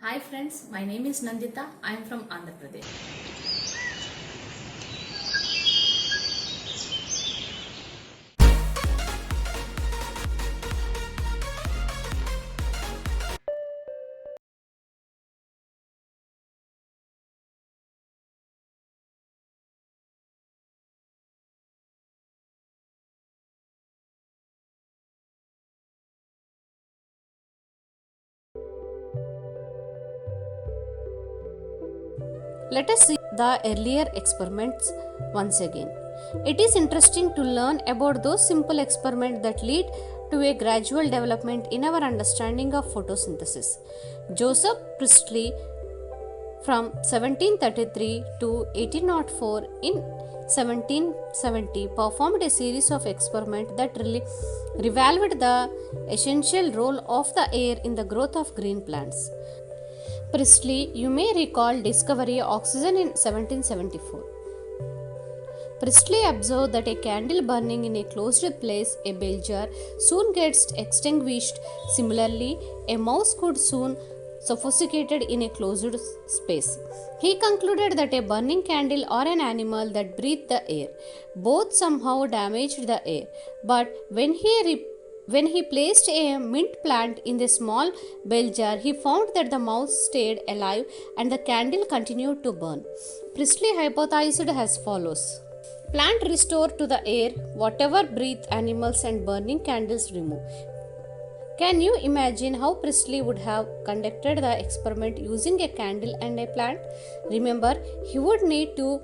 Hi friends, my name is Nandita. I am from Andhra Pradesh. Let us see the earlier experiments once again. It is interesting to learn about those simple experiments that lead to a gradual development in our understanding of photosynthesis. Joseph Priestley from 1733 to 1804 in 1770 performed a series of experiments that really revolved the essential role of the air in the growth of green plants. Priestley, you may recall, discovery oxygen in 1774. Priestley observed that a candle burning in a closed place, a bell jar, soon gets extinguished. Similarly, a mouse could soon suffocated in a closed space. He concluded that a burning candle or an animal that breathed the air both somehow damaged the air. But when he placed a mint plant in the small bell jar, he found that the mouse stayed alive and the candle continued to burn. Priestley hypothesized as follows. Plant restore to the air whatever breathe animals and burning candles remove. Can you imagine how Priestley would have conducted the experiment using a candle and a plant? Remember, he would need to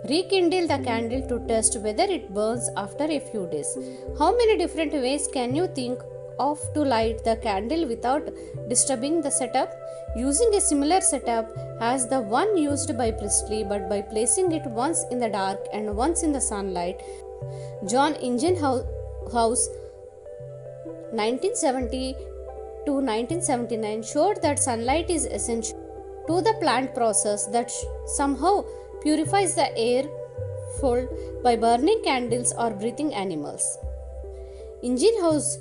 rekindle the candle to test whether it burns after a few days. How many different ways can you think of to light the candle without disturbing the setup? Using a similar setup as the one used by Priestley, but by placing it once in the dark and once in the sunlight, John Ingenhousz 1970 to 1979 showed that sunlight is essential to the plant process that somehow purifies the air filled by burning candles or breathing animals. Ingenhousz,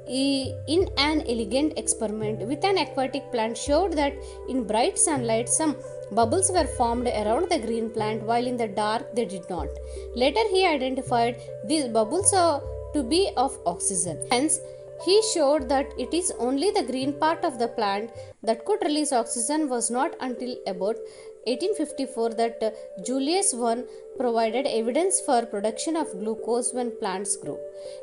in an elegant experiment with an aquatic plant, showed that in bright sunlight some bubbles were formed around the green plant while in the dark they did not. Later he identified these bubbles to be of oxygen. Hence, he showed that it is only the green part of the plant that could release oxygen. Was not until about 1854 that Julius I provided evidence for production of glucose when plants grow.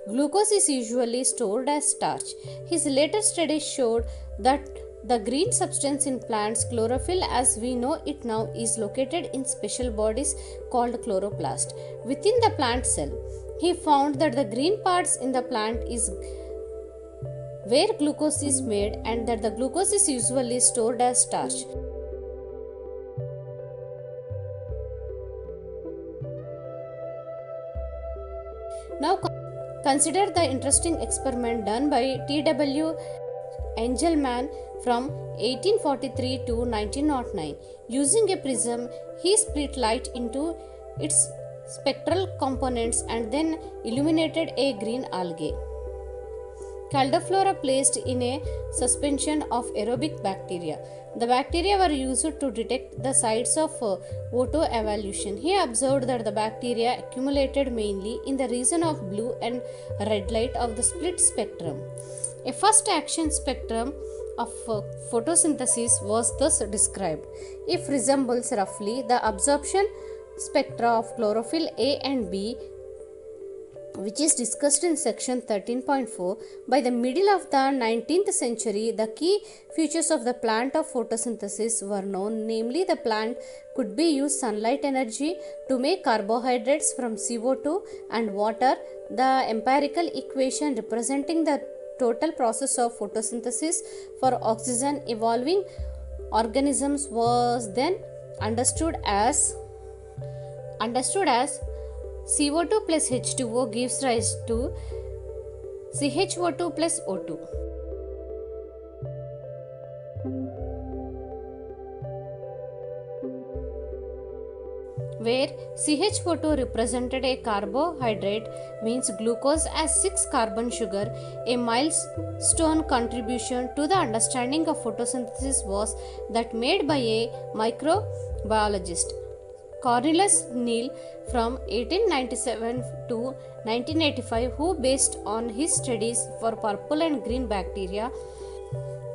Glucose is usually stored as starch. His later studies showed that the green substance in plants, chlorophyll as we know it now, is located in special bodies called chloroplast within the plant cell. He found that the green parts in the plant is where glucose is made and that the glucose is usually stored as starch. Now consider the interesting experiment done by T.W. Engelmann from 1843 to 1909. Using a prism, he split light into its spectral components and then illuminated a green algae. Caldiflora placed in a suspension of aerobic bacteria. The bacteria were used to detect the sites of photoevolution. He observed that the bacteria accumulated mainly in the region of blue and red light of the split spectrum. A first action spectrum of photosynthesis was thus described. It resembles roughly the absorption spectra of chlorophyll A and B, which is discussed in section 13.4. By the middle of the 19th century, the key features of the plant of photosynthesis were known, namely, the plant could be used sunlight energy to make carbohydrates from CO2 and water. The empirical equation representing the total process of photosynthesis for oxygen evolving organisms was then understood as CO2 plus H2O gives rise to CHO2 plus O2. where CH4 represented a carbohydrate means glucose as 6 carbon sugar. A milestone contribution to the understanding of photosynthesis was that made by a microbiologist Cornelius Neal from 1897 to 1985, who based on his studies for purple and green bacteria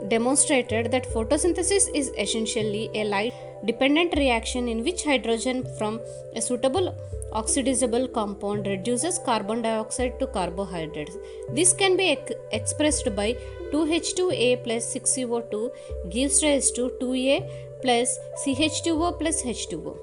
demonstrated that photosynthesis is essentially a light dependent reaction in which hydrogen from a suitable oxidizable compound reduces carbon dioxide to carbohydrates. This can be expressed by 2H2A plus 6CO2 gives rise to 2A plus CH2O plus H2O.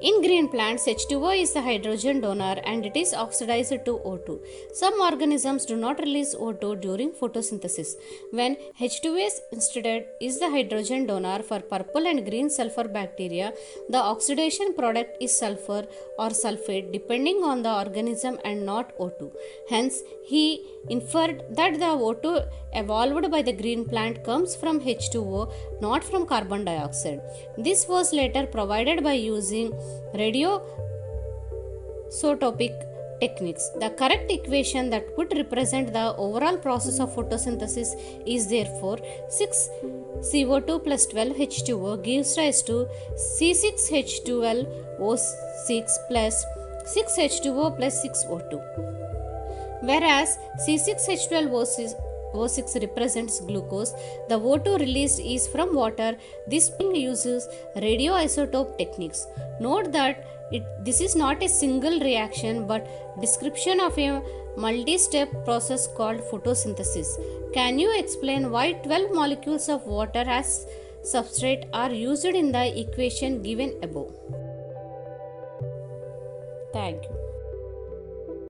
In green plants, H2O is the hydrogen donor and it is oxidized to O2. Some organisms do not release O2 during photosynthesis. When H2S instead is the hydrogen donor for purple and green sulfur bacteria, the oxidation product is sulfur or sulfate depending on the organism and not O2. Hence, he inferred that the O2 evolved by the green plant comes from H2O, not from carbon dioxide. This was later provided by using radioisotopic techniques. The correct equation that would represent the overall process of photosynthesis is therefore 6CO2 plus 12H2O gives rise to C6H12O6 plus 6H2O plus 6O2. Whereas C6H12O6 represents glucose, the O2 released is from water. This uses radioisotope techniques. Note that this is not a single reaction but description of a multi-step process called photosynthesis. Can you explain why 12 molecules of water as substrate are used in the equation given above? Thank you.